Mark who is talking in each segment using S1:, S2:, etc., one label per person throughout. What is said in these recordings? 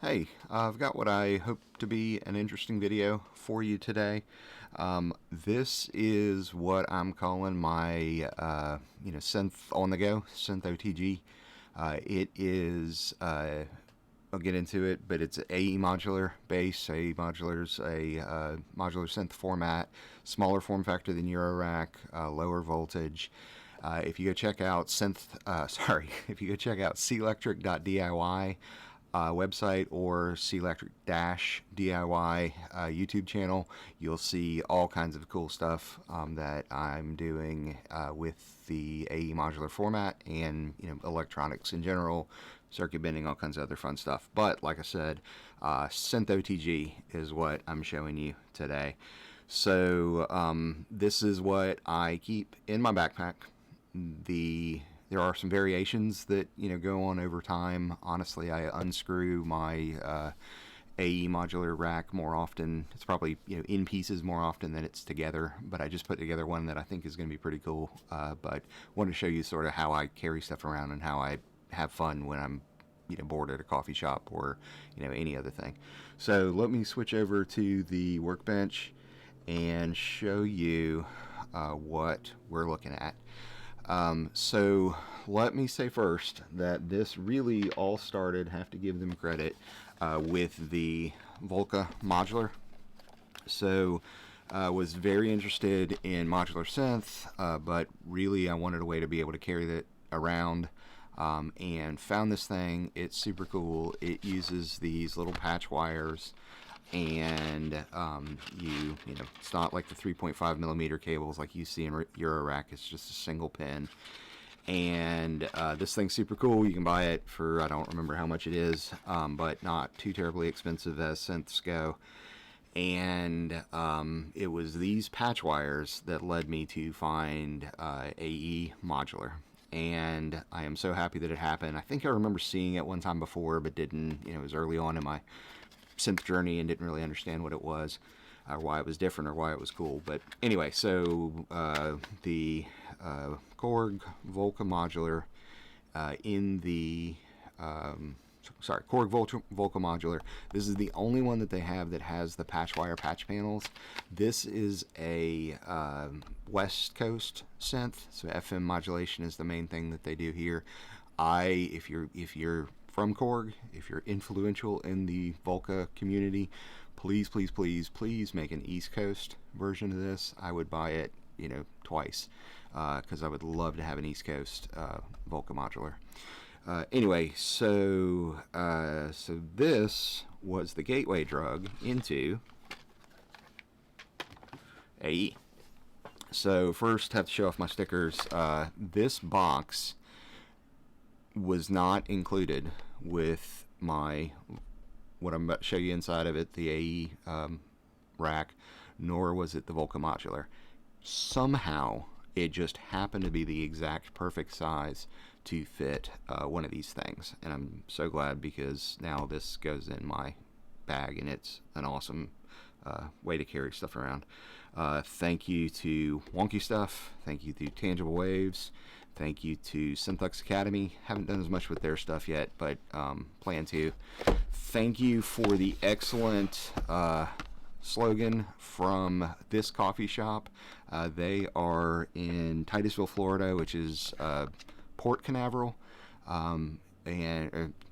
S1: Hey, I've got what I hope to be an interesting video for you today. This is what I'm calling my synth on the go, synth OTG. It is I'll get into it, but it's AE Modular base. AE Modular's a modular synth format, smaller form factor than Eurorack, lower voltage. If you go check out if you go check out celectric.diy website or celectric-diy YouTube channel, you'll see all kinds of cool stuff that I'm doing with the AE modular format and electronics in general, circuit bending, all kinds of other fun stuff. But like I said, Synth OTG is what I'm showing you today. So this is what I keep in my backpack. There are some variations that go on over time. Honestly, I unscrew my AE modular rack more often. It's probably in pieces more often than it's together, but I just put together one that I think is going to be pretty cool. But want to show you sort of how I carry stuff around and how I have fun when I'm bored at a coffee shop or any other thing. So let me switch over to the workbench and show you what we're looking at. So let me say first that this really all started, have to give them credit, with the Volca modular. So was very interested in modular synth, but really I wanted a way to be able to carry that around, and found this thing. It's super cool. It uses these little patch wires, and it's not like the 3.5 millimeter cables like you see in Eurorack. It's just a single pin, and this thing's super cool. You can buy it for, I don't remember how much it is, but not too terribly expensive as synths go. And it was these patch wires that led me to find AE Modular, and I am so happy that it happened. I think I remember seeing it one time before, but didn't, it was early on in my synth journey and didn't really understand what it was, or why it was different, or why it was cool. But anyway, so the Korg Volca modular in the Korg Volca modular. This is the only one that they have that has the patch wire patch panels. This is a West Coast synth, so FM modulation is the main thing that they do here. If you're from Korg, if you're influential in the Volca community, please make an East Coast version of this. I would buy it twice, because I would love to have an East Coast Volca modular. Anyway, so this was the gateway drug into AE. So first, have to show off my stickers. This box was not included with what I'm about to show you inside of it, the AE rack, nor was it the Volca modular. Somehow it just happened to be the exact perfect size to fit one of these things, and I'm so glad, because now this goes in my bag and it's an awesome way to carry stuff around. Thank you to Wonky Stuff, thank you to Tangible Waves, thank you to Synth Academy. Haven't done as much with their stuff yet, but plan to. Thank you for the excellent slogan from this coffee shop. They are in Titusville, Florida, which is Port Canaveral, and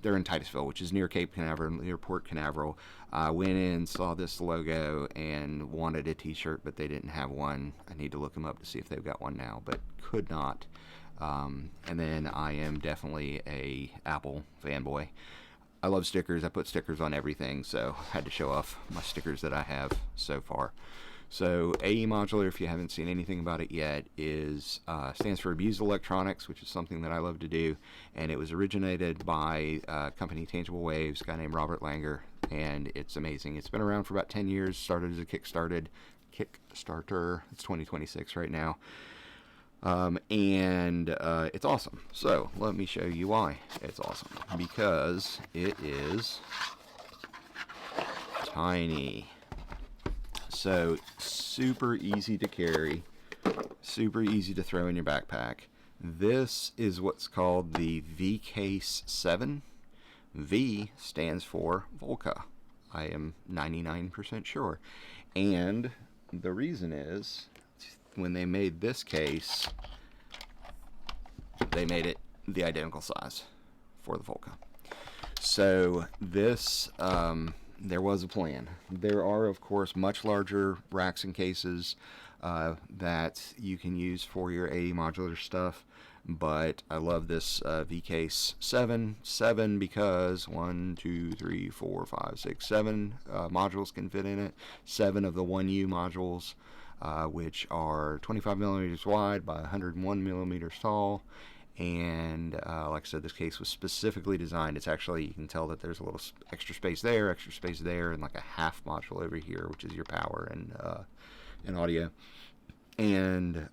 S1: they're in Titusville, which is near Cape Canaveral, near Port Canaveral. I went in, saw this logo, and wanted a t-shirt, but they didn't have one. I need to look them up to see if they've got one now, but could not. And then I am definitely a Apple fanboy. I love stickers. I put stickers on everything, so I had to show off my stickers that I have so far. So AE Modular, if you haven't seen anything about it yet, stands for Abused Electronics, which is something that I love to do, and it was originated by company Tangible Waves, a guy named Robert Langer, and it's amazing. It's been around for about 10 years, started as a Kickstarter. It's 2026 right now. And it's awesome. So let me show you why it's awesome. Because it is tiny. So super easy to carry, super easy to throw in your backpack. This is what's called the V-Case 7. V stands for Volca. I am 99% sure. And the reason is, when they made this case, they made it the identical size for the Volca. So this, there was a plan. There are, of course, much larger racks and cases that you can use for your AE Modular stuff, but I love this V-Case 7 because 1, 2, 3, 4, 5, 6, 7 modules can fit in it. 7 of the 1U modules, which are 25 millimeters wide by 101 millimeters tall. And like I said, this case was specifically designed. It's actually, you can tell that there's a little extra space there, and like a half module over here, which is your power and audio. And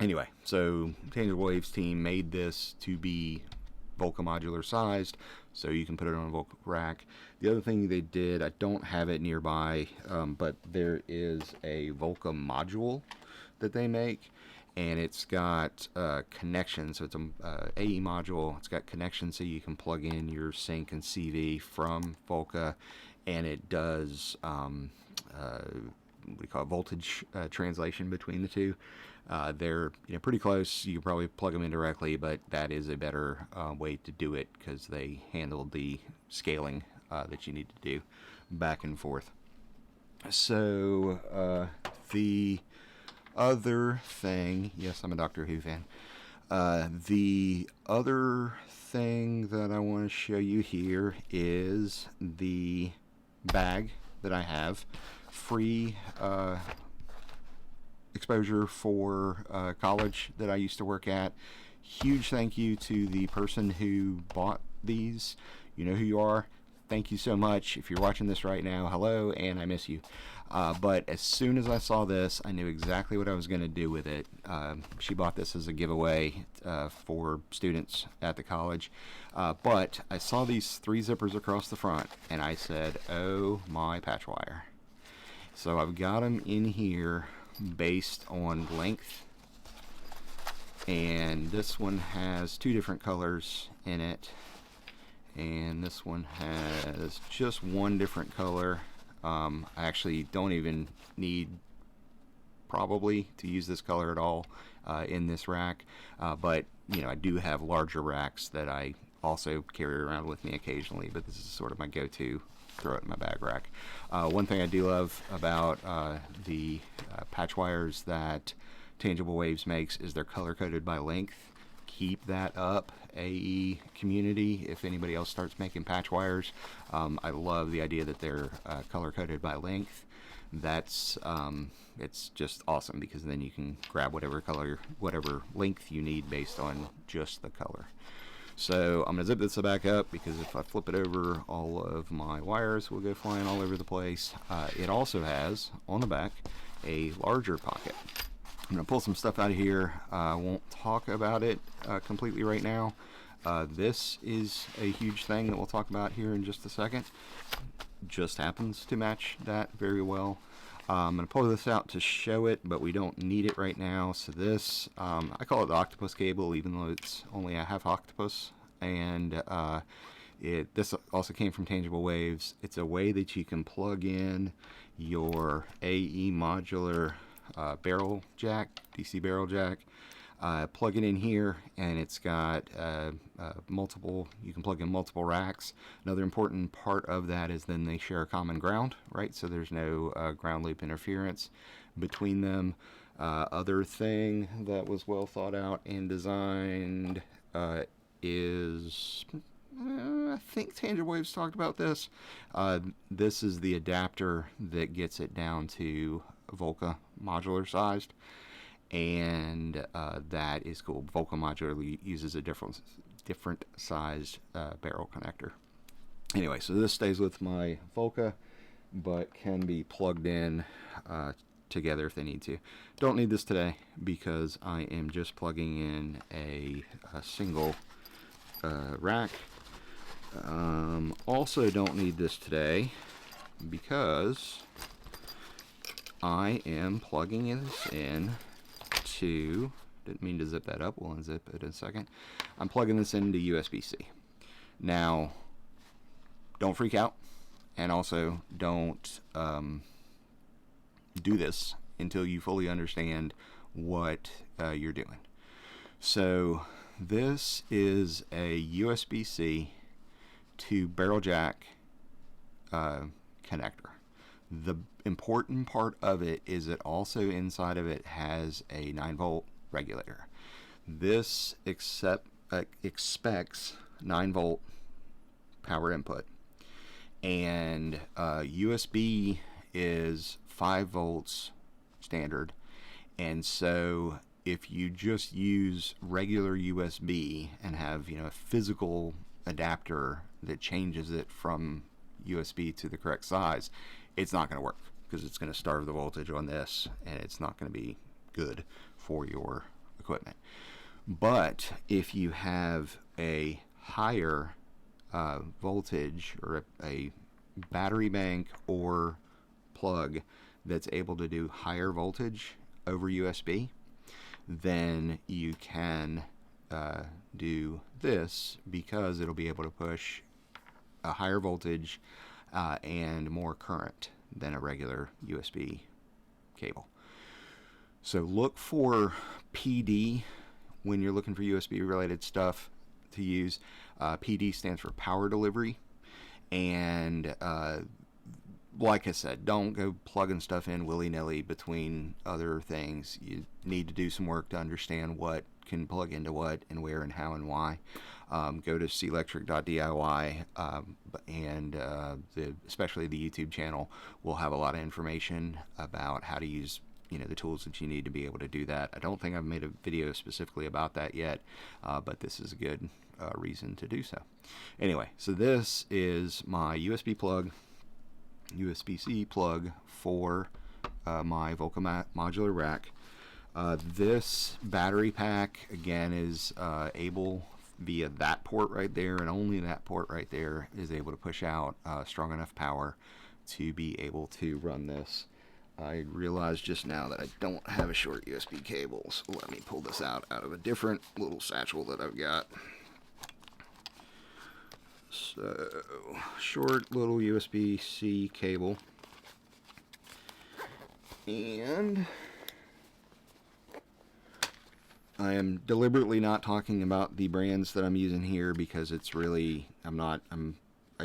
S1: anyway, so Tangible Waves team made this to be Volca modular sized, so you can put it on a Volca rack. The other thing they did, I don't have it nearby, but there is a Volca module that they make, and it's got connections. So it's a AE module. It's got connections so you can plug in your sync and CV from Volca, and it does what do you call it, voltage translation between the two. They're pretty close. You can probably plug them in directly, but that is a better way to do it because they handled the scaling that you need to do back and forth. So the other thing, yes, I'm a Doctor Who fan. The other thing that I want to show you here is the bag that I have. Free exposure for college that I used to work at. Huge thank you to the person who bought these. You know who you are. Thank you so much. If you're watching this right now, hello, and I miss you. But as soon as I saw this, I knew exactly what I was going to do with it. She bought this as a giveaway for students at the college. But I saw these 3 zippers across the front, and I said, oh my patch wire. So I've got them in here based on length. And this one has 2 different colors in it. And this one has just 1 different color. I actually don't even need probably to use this color at all in this rack, but I do have larger racks that I also carry around with me occasionally, but this is sort of my go-to, throw it in my bag rack. One thing I do love about the patch wires that Tangible Waves makes is they're color-coded by length. Keep that up, AE community. If anybody else starts making patch wires, I love the idea that they're color-coded by length. That's it's just awesome because then you can grab whatever color, whatever length you need based on just the color. So I'm going to zip this back up because if I flip it over, all of my wires will go flying all over the place. It also has, on the back, a larger pocket. I'm going to pull some stuff out of here. I won't talk about it completely right now. This is a huge thing that we'll talk about here in just a second. Just happens to match that very well. I'm going to pull this out to show it, but we don't need it right now. So this, I call it the octopus cable, even though it's only a half octopus. And this also came from Tangible Waves. It's a way that you can plug in your AE Modular barrel jack, DC barrel jack, plug it in here, and it's got multiple, you can plug in multiple racks. Another important part of that is then they share a common ground, right? So there's no ground loop interference between them. Other thing that was well thought out and designed is, I think Tangible Waves talked about this. This is the adapter that gets it down to Volca modular sized, and that is cool. Volca modular uses a different sized barrel connector. Anyway, so this stays with my Volca, but can be plugged in together if they need to. Don't need this today because I am just plugging in a single rack. Also don't need this today because I am plugging this in to, didn't mean to zip that up, we'll unzip it in a second. I'm plugging this into USB-C. Now, don't freak out, and also don't do this until you fully understand what you're doing. So this is a USB-C to barrel jack connector. The important part of it is that also inside of it has a 9-volt regulator. This expects 9-volt power input, and USB is 5 volts standard, and so if you just use regular USB and have a physical adapter that changes it from USB to the correct size, it's not going to work, because it's going to starve the voltage on this, and it's not going to be good for your equipment. But if you have a higher voltage, or a battery bank or plug that's able to do higher voltage over USB, then you can do this, because it'll be able to push a higher voltage and more current than a regular USB cable. So look for PD when you're looking for USB related stuff to use. PD stands for power delivery, and like I said, don't go plugging stuff in willy-nilly between other things. You need to do some work to understand what can plug into what, and where, and how, and why. Go to selectric.diy, and especially the YouTube channel will have a lot of information about how to use the tools that you need to be able to do that. I don't think I've made a video specifically about that yet, but this is a good reason to do so. Anyway, so this is my USB-C plug for my Volca modular rack. This battery pack, again, is able, via that port right there, and only that port right there, is able to push out strong enough power to be able to run this. I realized just now that I don't have a short USB cable, so let me pull this out of a different little satchel that I've got. So, short little USB-C cable, and I am deliberately not talking about the brands that I'm using here, because it's really, I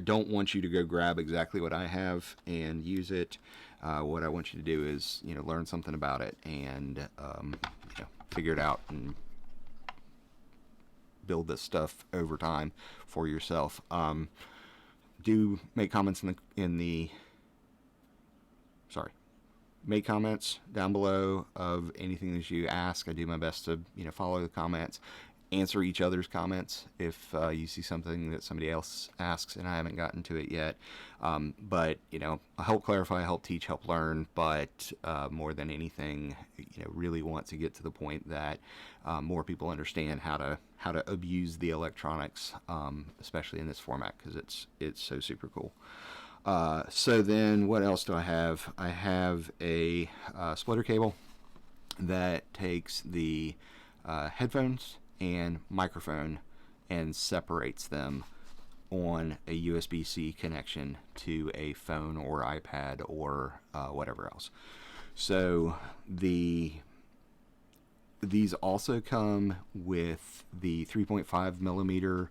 S1: don't want you to go grab exactly what I have and use it. What I want you to do is, learn something about it, and figure it out and build this stuff over time for yourself. Do make comments make comments down below of anything that you ask. I do my best to follow the comments, answer each other's comments if you see something that somebody else asks and I haven't gotten to it yet. But I help clarify, help teach, help learn, but more than anything, really want to get to the point that more people understand how to abuse the electronics, especially in this format, because it's so super cool. So then what else do I have? I have a splitter cable that takes the headphones and microphone and separates them on a USB-C connection to a phone or iPad or whatever else. So these also come with the 3.5 millimeter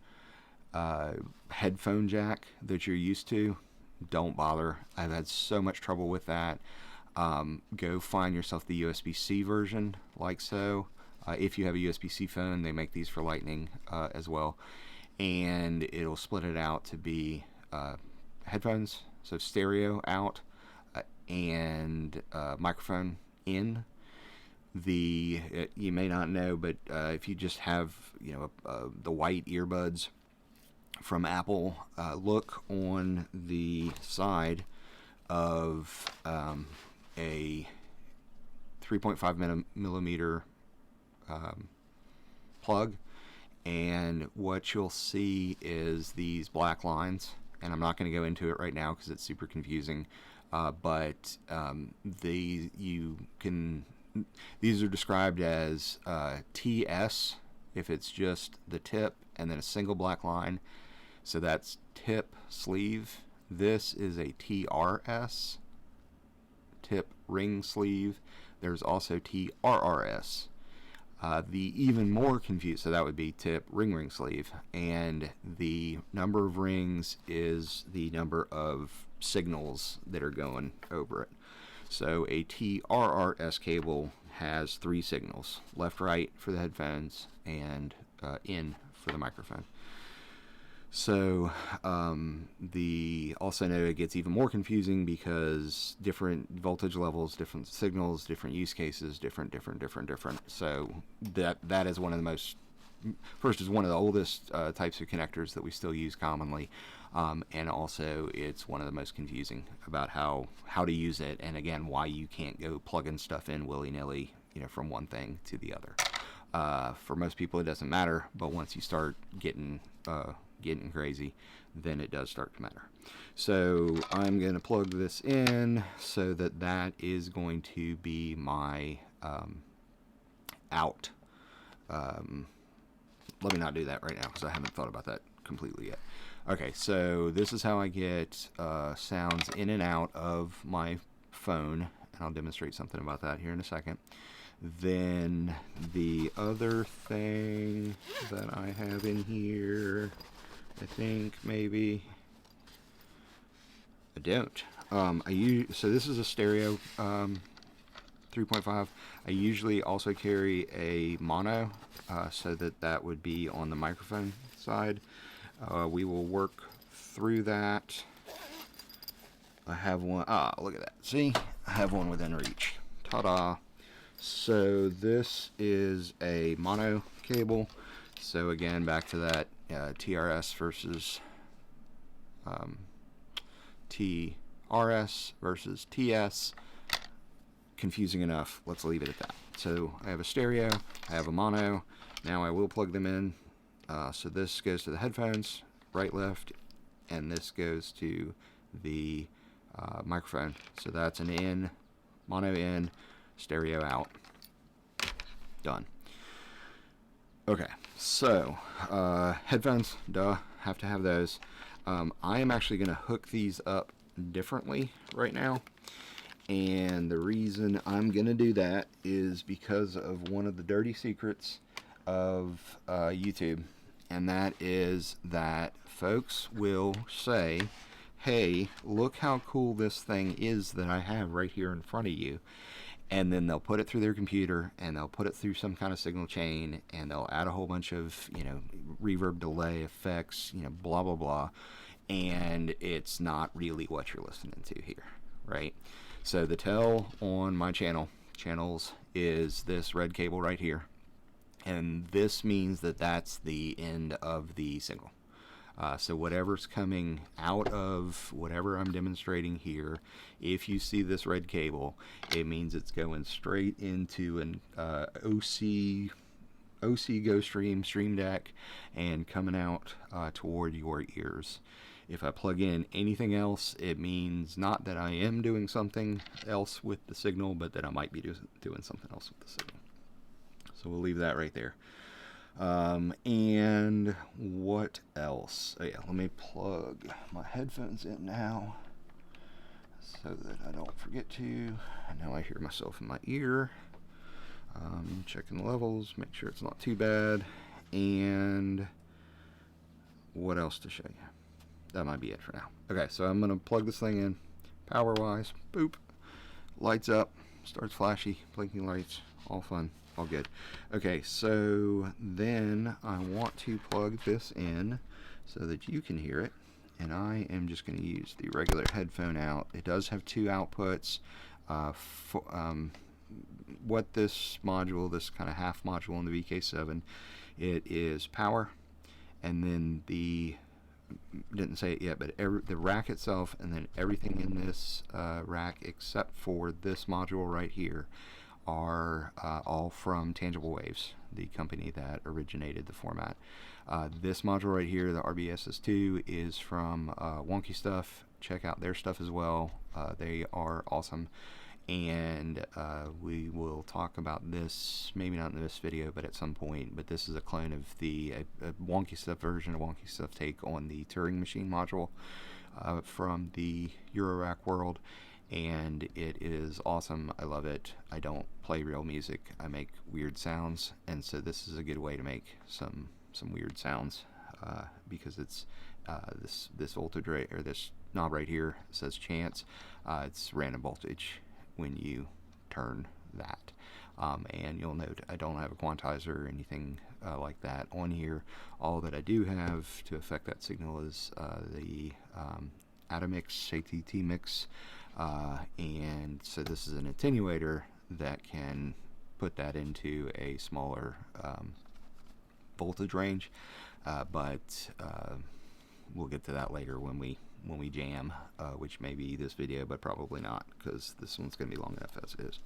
S1: headphone jack that you're used to. Don't bother. I've had so much trouble with that. Go find yourself the USB-C version, like so. If you have a USB-C phone, they make these for Lightning as well, and it'll split it out to be headphones, so stereo out, and microphone in. You may not know, but if you just have the white earbuds from Apple, look on the side of a 3.5 millimeter plug, and what you'll see is these black lines, and I'm not going to go into it right now because it's super confusing, but these are described as TS if it's just the tip and then a single black line. So that's tip sleeve. This is a TRS, tip ring sleeve. There's also TRRS. The even more confused, so that would be tip ring sleeve, and the number of rings is the number of signals that are going over it. So a TRRS cable has 3 signals: left, right for the headphones, and in for the microphone. So also know it gets even more confusing because different voltage levels, different signals, different use cases, different. So that is one of the most, first is one of the oldest types of connectors that we still use commonly, and also it's one of the most confusing about how to use it, and again why you can't go plugging stuff in willy-nilly, from one thing to the other. For most people it doesn't matter, but once you start getting crazy, then it does start to matter. So I'm going to plug this in so that is going to be my out. Let me not do that right now because I haven't thought about that completely yet. Okay, so this is how I get sounds in and out of my phone, and I'll demonstrate something about that here in a second. Then the other thing that I have in here, I think maybe I don't. So this is a stereo 3.5. I usually also carry a mono, so that would be on the microphone side. We will work through that. I have one. Look at that. See, I have one within reach. Ta-da! So this is a mono cable. So again, back to that TRS versus TRS versus TS. Confusing enough. Let's leave it at that. So I have a stereo, I have a mono. Now I will plug them in. So this goes to the headphones, right, left, and this goes to the microphone. So that's an in, mono in, stereo out. Done. Okay, so headphones, duh, have to have those. I am actually going to hook these up differently right now, and the reason I'm going to do that is because of one of the dirty secrets of YouTube, and that is that folks will say, hey, look how cool this thing is that I have right here in front of you. And then they'll put it through their computer, and they'll put it through some kind of signal chain, and they'll add a whole bunch of, reverb, delay, effects, blah, blah, blah. And it's not really what you're listening to here, right? So the tell on my channels, is this red cable right here. And this means that that's the end of the signal. So whatever's coming out of whatever I'm demonstrating here, if you see this red cable, it means it's going straight into an OC Go stream deck and coming out toward your ears. If I plug in anything else, it means not that I am doing something else with the signal, but that I might be doing something else with the signal. So we'll leave that right there. And what else? Oh yeah, let me plug my headphones in now so that I don't forget to. And now I hear myself in my ear. Checking the levels, make sure it's not too bad. And what else to show you? That might be it for now. Okay, so I'm gonna plug this thing in. Power wise, boop, lights up, starts flashy, blinking lights, all fun. All good. Okay, so then I want to plug this in so that you can hear it, and I am just going to use the regular headphone out. It does have 2 outputs. What this module, this kind of half module in the VK7, it is power, and then didn't say it yet, but the rack itself, and then everything in this rack except for this module right here are all from Tangible Waves, the company that originated the format. This module right here, the RBSS2, is from Wonky Stuff. Check out their stuff as well. They are awesome. and we will talk about this, maybe not in this video, but at some point. But this is a clone of a Wonky Stuff version, a Wonky Stuff take on the Turing Machine module from the Eurorack world, and it is awesome. I love it. I don't play real music, I make weird sounds, and so this is a good way to make some weird sounds, because it's this voltage rate, or this knob right here says chance. It's random voltage when you turn that, and you'll note I don't have a quantizer or anything like that on here. All that I do have to affect that signal is the Atomix ATT mix, and so this is an attenuator that can put that into a smaller voltage range, but we'll get to that later when we jam, which may be this video, but probably not, because this one's going to be long enough as it is.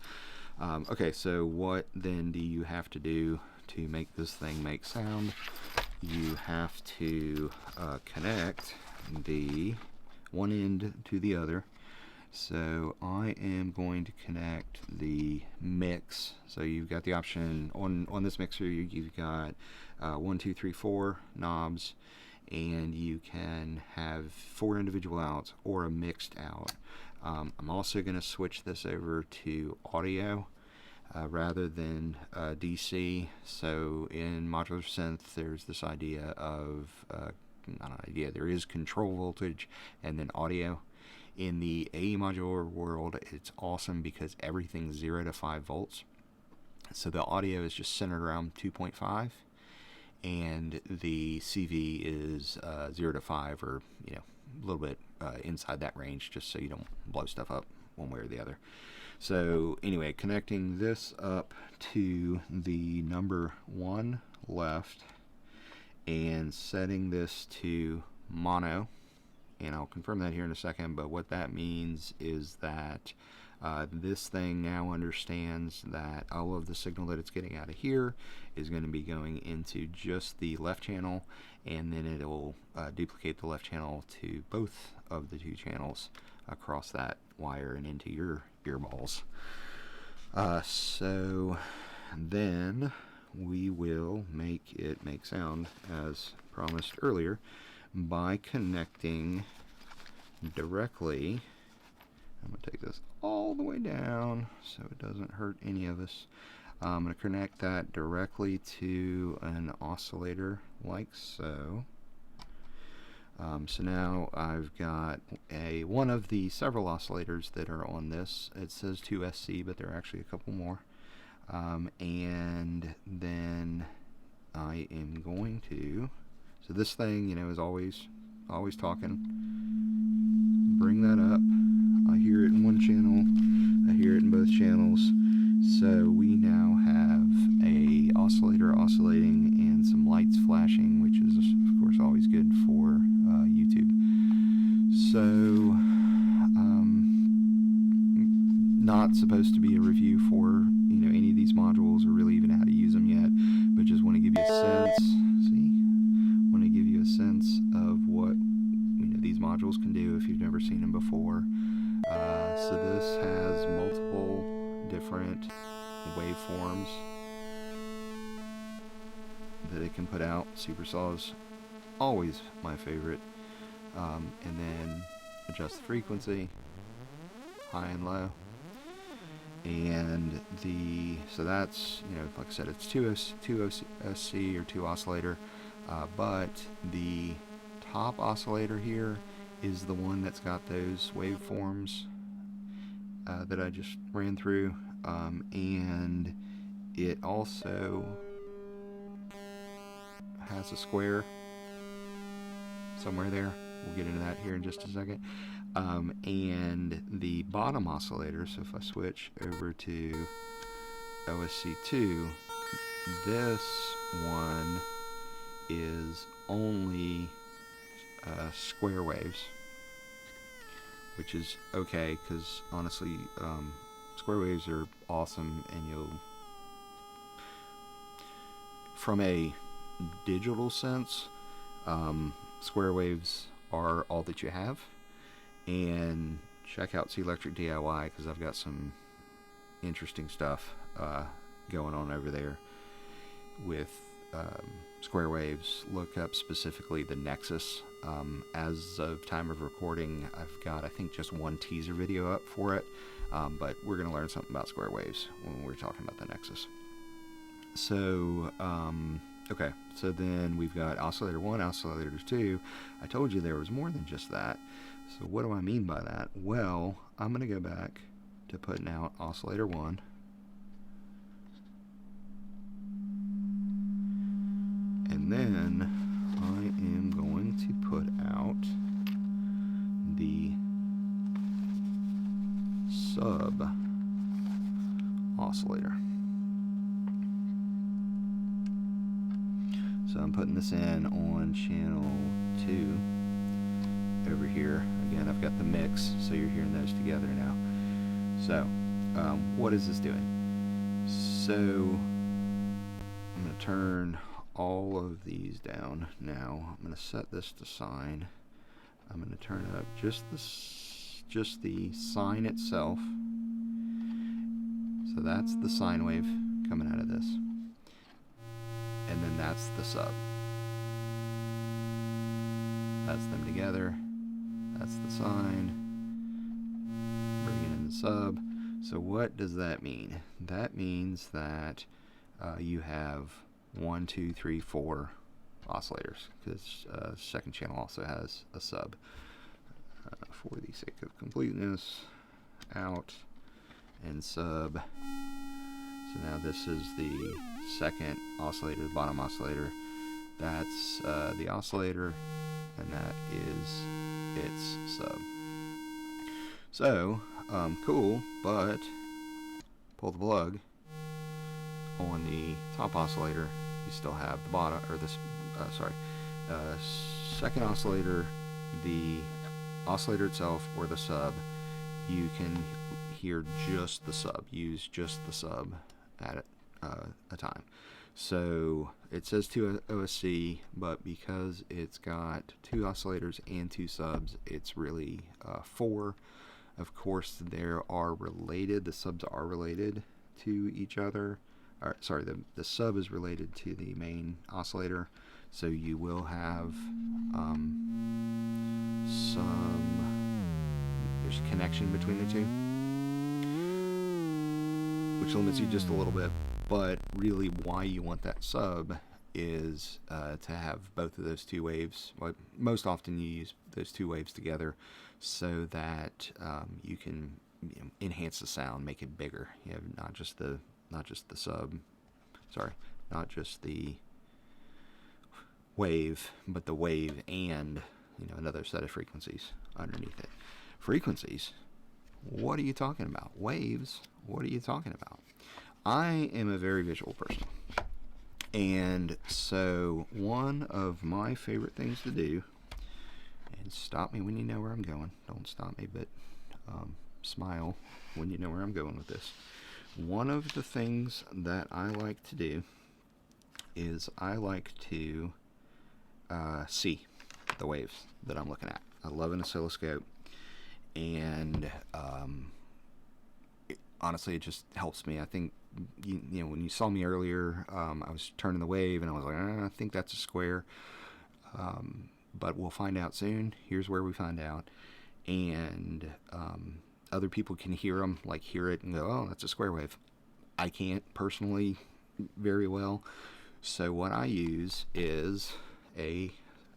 S1: Okay, so what then do you have to do to make this thing make sound? You have to connect the one end to the other. So I am going to connect the mix. So you've got the option on this mixer, you've got 1, 2, 3, 4 knobs, and you can have 4 individual outs or a mixed out. I'm also going to switch this over to audio rather than DC. So in modular synth, there's this idea of not an idea, there is control voltage and then audio. In the AE Modular world, it's awesome because everything's 0 to 5 volts. So the audio is just centered around 2.5, and the CV is 0 to 5, or a little bit inside that range, just so you don't blow stuff up one way or the other. So anyway, connecting this up to the number 1 left and setting this to mono, and I'll confirm that here in a second, but what that means is that this thing now understands that all of the signal that it's getting out of here is going to be going into just the left channel, and then it'll duplicate the left channel to both of the 2 channels across that wire and into your earballs. So then we will make it make sound as promised earlier by connecting directly. I'm going to take this all the way down so it doesn't hurt any of us. I'm going to connect that directly to an oscillator like so. So now I've got one of the several oscillators that are on this. It says 2SC, but there are actually a couple more. And then I am going to, so this thing, is always talking. Bring that up. I hear it in one channel, I hear it in both channels. So we now have a oscillator oscillating and some lights flashing, which is of course always good for YouTube. So not supposed to be a review for any of these modules, or really even how to use them yet, but just want to give you a sense. Want to give you a sense of what these modules can do if you've never seen them before. So this has multiple different waveforms that it can put out. Supersaw's always my favorite. And then adjust the frequency, high and low. And so that's, like I said, it's 2 SC or 2 oscillator, but the top oscillator here is the one that's got those waveforms that I just ran through, and it also has a square somewhere there. We'll get into that here in just a second. And the bottom oscillator, so if I switch over to OSC2, this one is only square waves, which is okay, because honestly square waves are awesome, and from a digital sense, square waves are all that you have. And check out C Electric DIY, because I've got some interesting stuff going on over there with square waves. Look up specifically the Nexus. As of time of recording, I've got, I think, just one teaser video up for it, but we're going to learn something about square waves when we're talking about the Nexus. So, okay, so then we've got oscillator 1, oscillator 2. I told you there was more than just that. So what do I mean by that? Well, I'm going to go back to putting out oscillator 1. And then I am going to put out the sub oscillator. So I'm putting this in on channel 2 over here. Again, I've got the mix, so you're hearing those together now. So, what is this doing? So, I'm going to turn all of these down now. I'm going to set this to sine. I'm going to turn up just the sine itself. So that's the sine wave coming out of this. And then that's the sub. That's them together. That's the sine. Bringing in the sub. So what does that mean? That means that you have 1, 2, 3, 4 oscillators, because second channel also has a sub. For the sake of completeness, out and sub. So now this is the second oscillator, the bottom oscillator. That's the oscillator, and that is its sub. So, cool, but pull the plug on the top oscillator. You still have the bottom, or this, second oscillator, the oscillator itself, or the sub. You can hear just the sub, use just the sub at a time. So it says 2 OSC, but because it's got 2 oscillators and 2 subs, it's really 4. Of course, they are related. The subs are related to each other. Or, sorry, the sub is related to the main oscillator, so you will have there's connection between the two, which limits you just a little bit. But really, why you want that sub is to have both of those 2 waves. Well, most often you use those 2 waves together so that you can enhance the sound, make it bigger. You have not just the wave, but the wave and another set of frequencies underneath it. Frequencies? What are you talking about? Waves? What are you talking about? I am a very visual person, and so one of my favorite things to do, and stop me when you know where I'm going, don't stop me, but smile when you know where I'm going with this. One of the things that I like to do is I like to see the waves that I'm looking at. I love an oscilloscope, and honestly, it just helps me. I think, when you saw me earlier, I was turning the wave, and I was like, I think that's a square, but we'll find out soon. Here's where we find out, and other people can hear them, like hear it and go, oh, that's a square wave. I can't personally very well, so what I use is a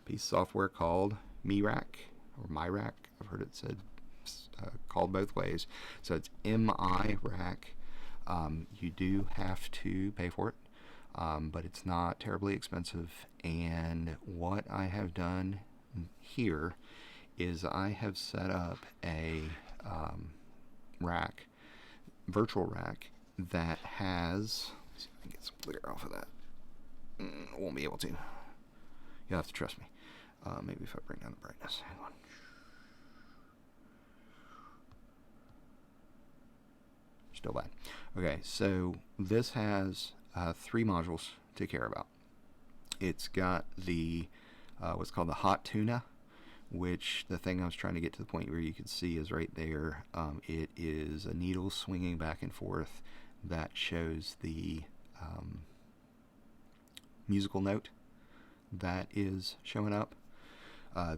S1: piece of software called MiRack, or MyRack. I've heard it said called both ways. So it's MiRack. You do have to pay for it, but it's not terribly expensive. And what I have done here is I have set up a rack, virtual rack, that has, let's see if I can get some clear off of that. Won't be able to. You'll have to trust me. Maybe if I bring down the brightness. Hang on. Still bad. Okay, so this has 3 modules to care about. It's got the what's called the hot tuna, which the thing I was trying to get to the point where you could see is right there. It is a needle swinging back and forth that shows the musical note that is showing up.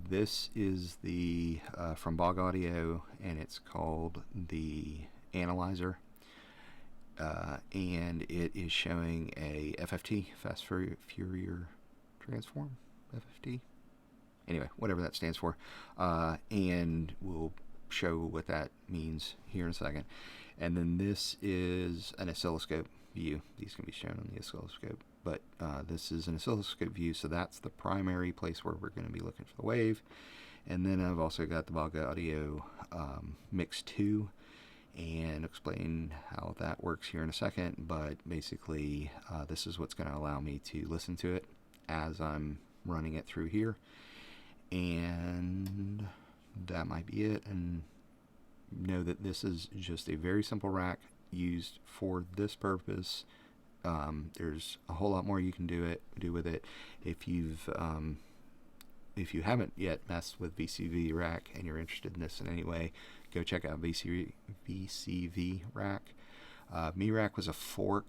S1: This is the from Bog Audio, and it's called the Analyzer, and it is showing a FFT, Fast Fourier Transform, FFT. Anyway, whatever that stands for, and we'll show what that means here in a second. And then this is an oscilloscope view. These can be shown on the oscilloscope, but this is an oscilloscope view, so that's the primary place where we're going to be looking for the wave. And then I've also got the Bog Audio Mix 2, and explain how that works here in a second, but basically this is what's going to allow me to listen to it as I'm running it through here. And that might be it. And know that this is just a very simple rack used for this purpose. There's a whole lot more you can do with it. If you haven't yet messed with VCV rack and you're interested in this in any way, go check out VCV rack. MeRack was a fork.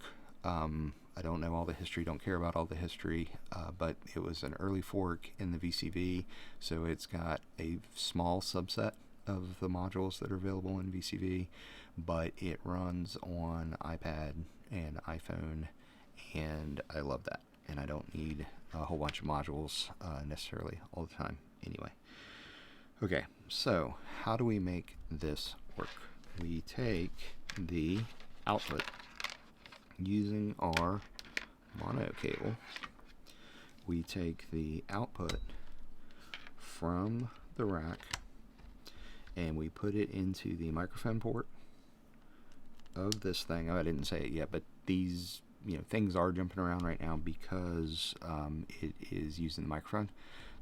S1: I don't know all the history, don't care about all the history, but it was an early fork in the VCV, so it's got a small subset of the modules that are available in VCV, but it runs on iPad and iPhone, and I love that, and I don't need a whole bunch of modules necessarily all the time anyway. Okay, so how do we make this work? We take the output using our mono cable. We take the output from the rack and we put it into the microphone port of this thing. Oh, I didn't say it yet, but these things are jumping around right now because it is using the microphone.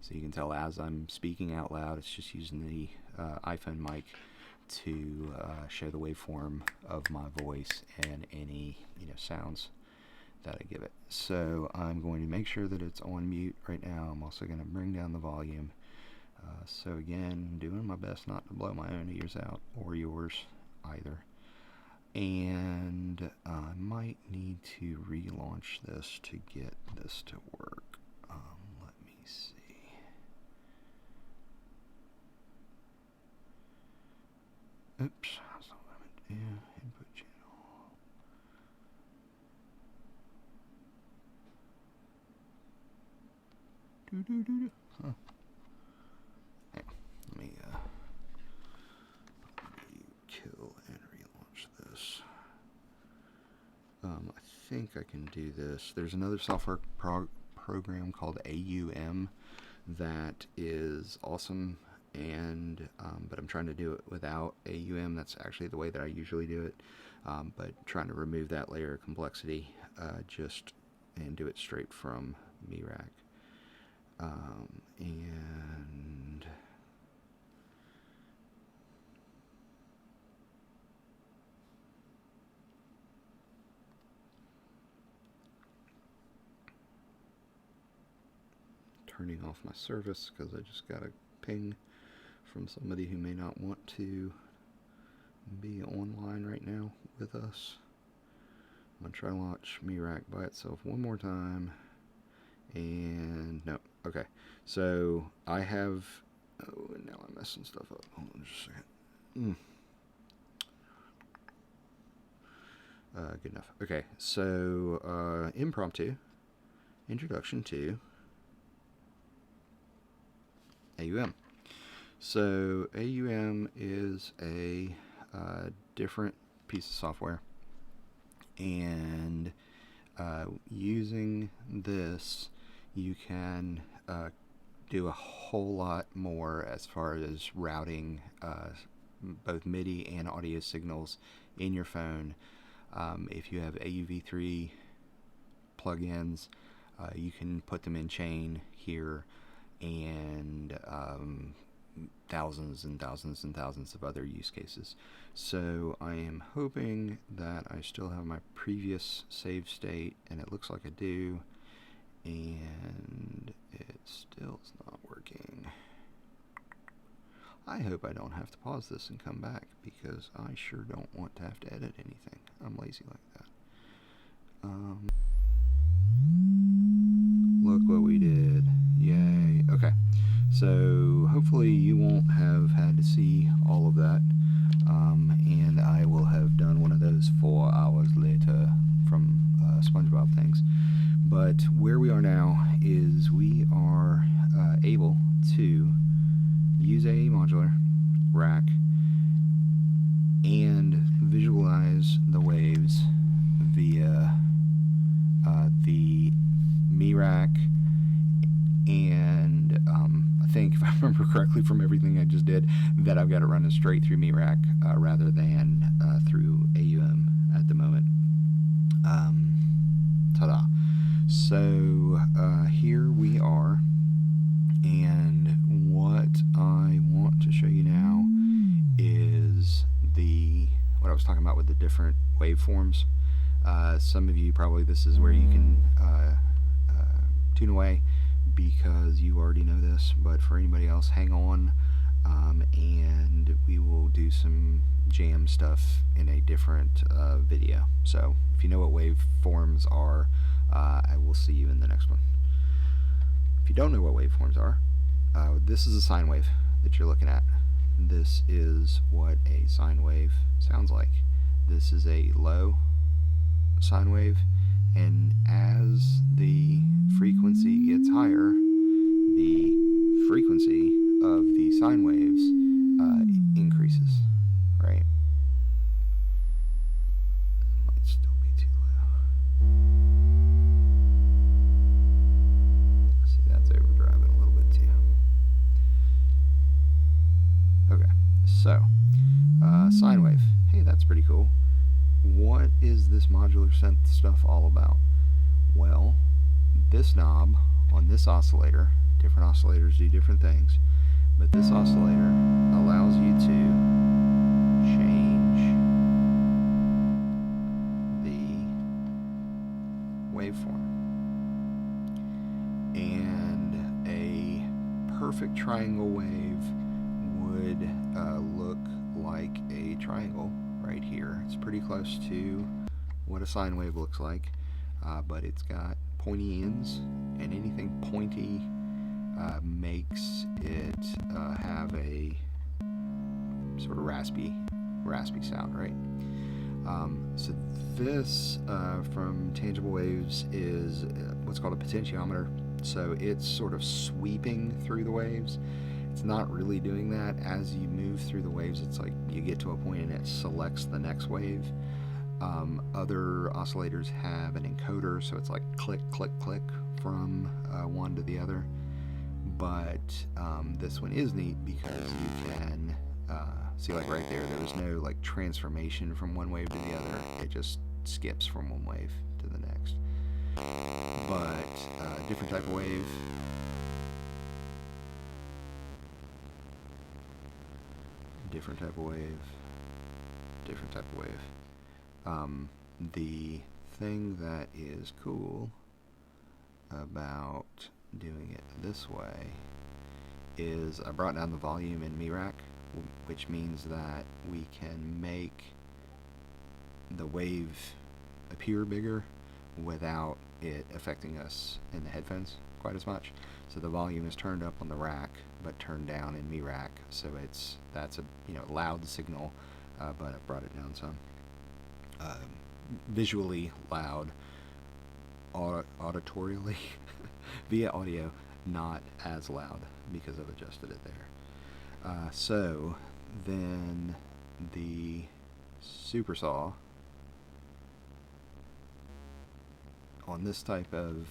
S1: So you can tell as I'm speaking out loud, it's just using the iPhone mic to show the waveform of my voice and any sounds that I give it. So I'm going to make sure that it's on mute right now. I'm also going to bring down the volume. So again, doing my best not to blow my own ears out or yours either. And I might need to relaunch this to get this to work. Let me see. Oops, that's not what I meant to do. Input channel. Huh. Hey, let me kill and relaunch this. I think I can do this. There's another software program called AUM that is awesome, and but I'm trying to do it without AUM. That's actually the way that I usually do it, but trying to remove that layer of complexity and do it straight from MeRack. And turning off my service because I just got a ping from somebody who may not want to be online right now with us. I'm going to try to launch MeRack by itself one more time. And no. Okay. So I have... Oh, and now I'm messing stuff up. Hold on just a second. Good enough. Okay. So impromptu introduction to AUM. So AUM is a different piece of software, and using this you can do a whole lot more as far as routing both MIDI and audio signals in your phone. If you have AUV3 plugins, you can put them in chain here, and thousands and thousands and thousands of other use cases. So I am hoping that I still have my previous save state, and it looks like I do, and it still is not working. I hope I don't have to pause this and come back, because I sure don't want to have to edit anything. I'm lazy like that. Look what we did. Yay. Okay. So hopefully you won't have had to see all of that. And I will have done one of those 4 hours later from SpongeBob things. But where we are now is we are able to use AE Modular, rack, and visualize the waves via the MiRack, and I think, if I remember correctly from everything I just did, that I've got it running straight through MiRack rather than through AUM at the moment. Ta-da. So here we are, and what I want to show you now is what I was talking about with the different waveforms. Some of you probably, this is where you can tune away because you already know this, but for anybody else, hang on, and we will do some jam stuff in a different video. So if you know what waveforms are, I will see you in the next one. If you don't know what waveforms are, this is a sine wave that you're looking at. This is what a sine wave sounds like. This is a low sine wave, and as the frequency gets higher, the frequency of the sine waves increases, right? It might still be too low. See, that's overdriving a little bit too. Okay, so sine wave. Hey, that's pretty cool. What is this modular synth stuff all about? Well, this knob on this oscillator, different oscillators do different things, but this oscillator allows you to change the waveform. And a perfect triangle wave would look like a triangle right here. It's pretty close to what a sine wave looks like, but it's got pointy ends, and anything pointy makes it have a sort of raspy sound, right? So this from Tangible Waves is what's called a potentiometer. So it's sort of sweeping through the waves. It's not really doing that. As you move through the waves, it's like you get to a point and it selects the next wave. Other oscillators have an encoder, so it's like click, click, click from one to the other. But this one is neat because you can see, like right there, there's no like transformation from one wave to the other. It just skips from one wave to the next. But different type of wave. Different type of wave, different type of wave. The thing that is cool about doing it this way is I brought down the volume in MiRack, which means that we can make the wave appear bigger without it affecting us in the headphones quite as much. So the volume is turned up on the rack but turned down in MiRack, so that's a loud signal, but I brought it down some. Visually loud, auditorially via audio not as loud because I've adjusted it there. So then the super saw on this type of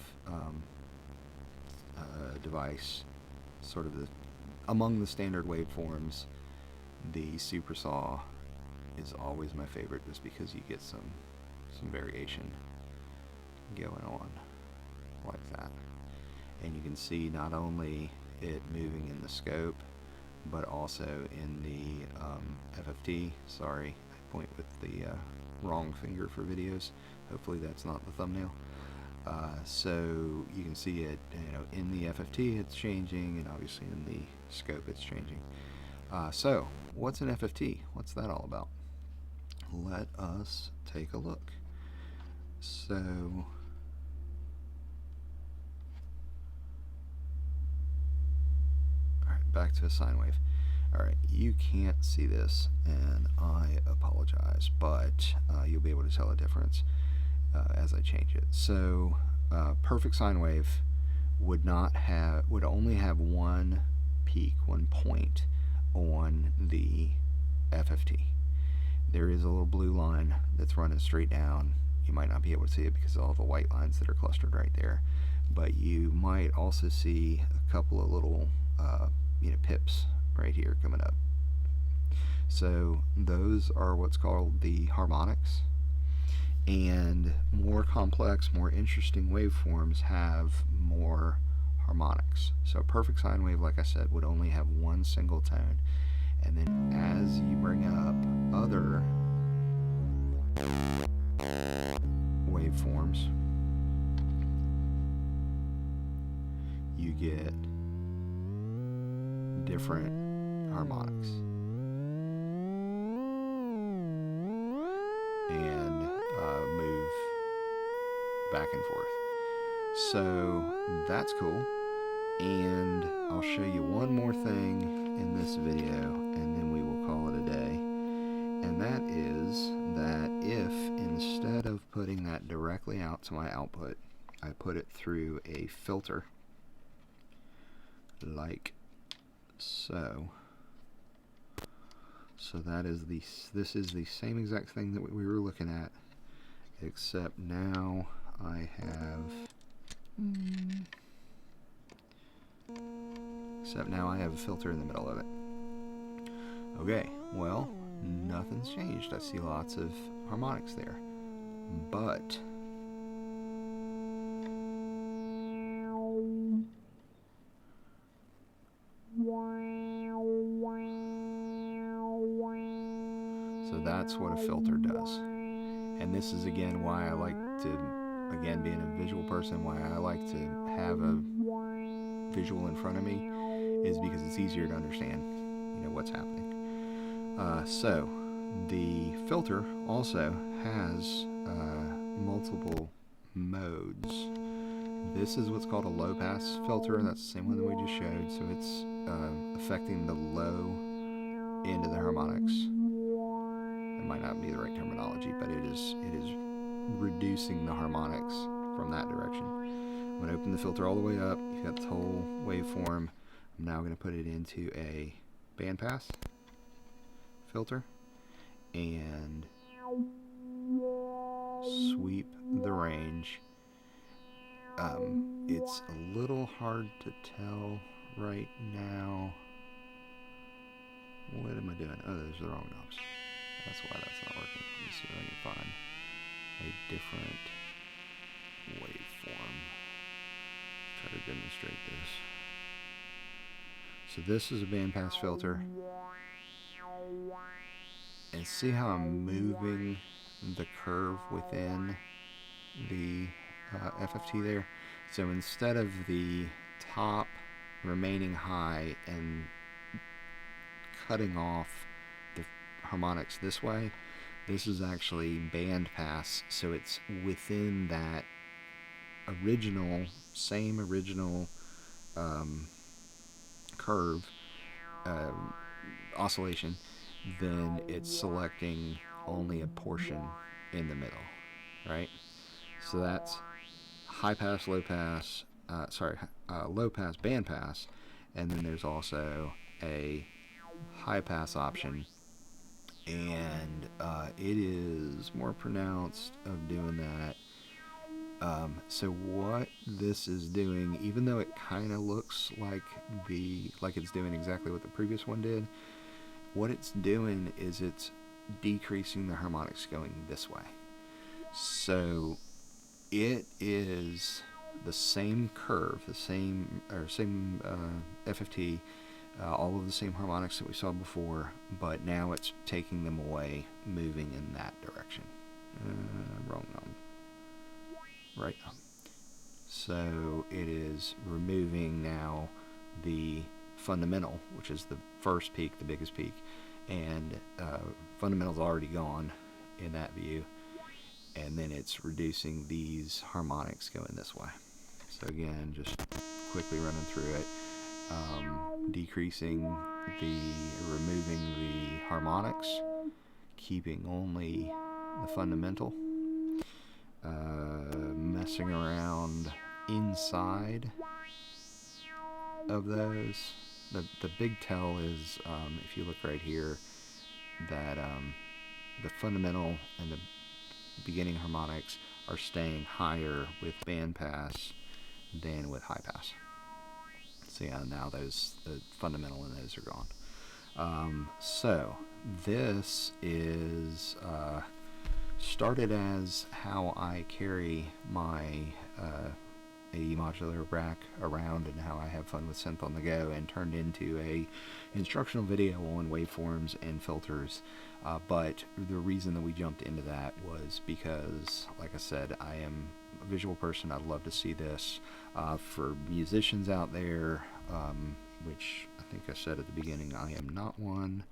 S1: device, sort of among the standard waveforms, the super saw is always my favorite, just because you get some variation going on like that, and you can see not only it moving in the scope but also in the FFT. Sorry, I point with the wrong finger for videos. Hopefully that's not the thumbnail. So you can see it, in the FFT it's changing, and obviously in the scope it's changing. So, what's an FFT? What's that all about? Let us take a look. So, alright, back to a sine wave. Alright, you can't see this, and I apologize, but you'll be able to tell a difference as I change it. So, perfect sine wave would only have one peak, one point on the FFT. There is a little blue line that's running straight down. You might not be able to see it because of all the white lines that are clustered right there, but you might also see a couple of little pips right here coming up. So those are what's called the harmonics, and more complex, more interesting waveforms have more harmonics. So a perfect sine wave, like I said, would only have one single tone, and then as you bring up other waveforms, you get different harmonics. And move back and forth. So that's cool. And I'll show you one more thing in this video, and then we will call it a day. And that is that if instead of putting that directly out to my output, I put it through a filter like so. So that is this is the same exact thing that we were looking at, except now I have a filter in the middle of it. Okay, well, nothing's changed. I see lots of harmonics there, but so that's what a filter does. And this is again why I like to, again being a visual person, why I like to have a visual in front of me, is because it's easier to understand, what's happening. So the filter also has multiple modes. This is what's called a low pass filter. That's the same one that we just showed. So it's affecting the low end of the harmonics. It might not be the right terminology, but it is reducing the harmonics from that direction. I'm going to open the filter all the way up. You've got the whole waveform. I'm now going to put it into a bandpass filter and sweep the range. It's a little hard to tell right now. What am I doing? Oh, those are the wrong knobs. That's why that's not working. Let me see if I can find a different waveform. Try to demonstrate this. So this is a bandpass filter. And see how I'm moving the curve within the FFT there? So instead of the top remaining high and cutting off the harmonics this way, this is actually band pass, so it's within that same original curve oscillation. Then it's selecting only a portion in the middle, right? So that's high pass, low pass, low pass, band pass, and then there's also a high pass option, and it is more pronounced of doing that. So what this is doing, even though it kind of looks like it's doing exactly what the previous one did, what it's doing is it's decreasing the harmonics going this way. So it is the same curve, the same FFT, all of the same harmonics that we saw before, but now it's taking them away, moving in that direction. Wrong number. Right. So it is removing now the fundamental, which is the first peak, the biggest peak, and fundamental's already gone in that view, and then it's reducing these harmonics going this way. So again, just quickly running through it, removing the harmonics, keeping only the fundamental, messing around inside of those. The big tell is, if you look right here, that the fundamental and the beginning harmonics are staying higher with band pass than with high pass. So yeah, now the fundamental and those are gone. So this is started as how I carry my AE Modular rack around and how I have fun with synth on the go, and turned into a instructional video on waveforms and filters. But the reason that we jumped into that was because, like I said, I am a visual person. I'd love to see this for musicians out there, which I think I said at the beginning, I am not one.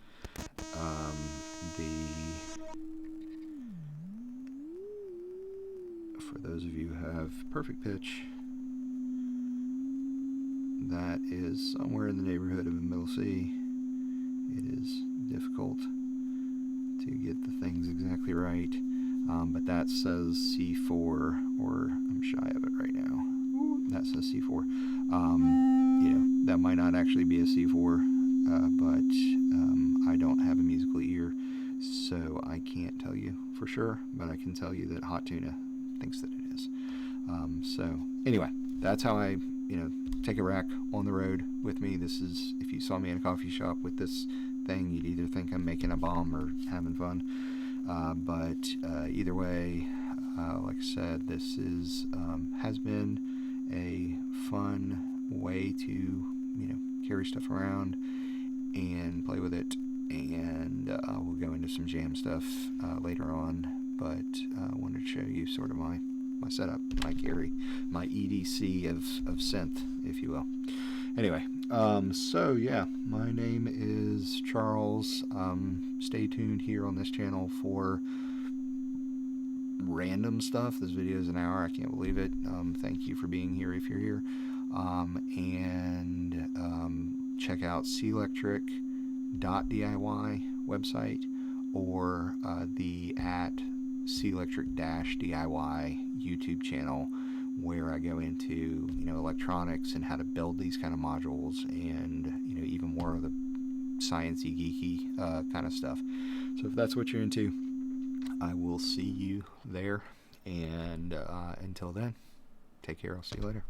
S1: For those of you who have perfect pitch, that is somewhere in the neighborhood of a middle C. It is difficult to get the things exactly right, but that says C4, or I'm shy of it right now. That says C4. You know, that might not actually be a C4, but I don't have a musical ear, so I can't tell you for sure, but I can tell you that Hot Tuna thinks that it is. So anyway, that's how I, take a rack on the road with me. This is, if you saw me in a coffee shop with this thing, you'd either think I'm making a bomb or having fun. But either way, like I said, this is has been a fun way to carry stuff around and play with it. And we'll go into some jam stuff later on. But I wanted to show you sort of my setup, my carry, my EDC of synth, if you will. Anyway, so yeah, my name is Charles. Stay tuned here on this channel for random stuff. This video is an hour. I can't believe it. Thank you for being here if you're here. And check out celectric.diy website, or the @celectric-diy YouTube channel, where I go into electronics and how to build these kind of modules, and even more of the sciencey, geeky kind of stuff. So if that's what you're into, I will see you there. And until then, take care. I'll see you later.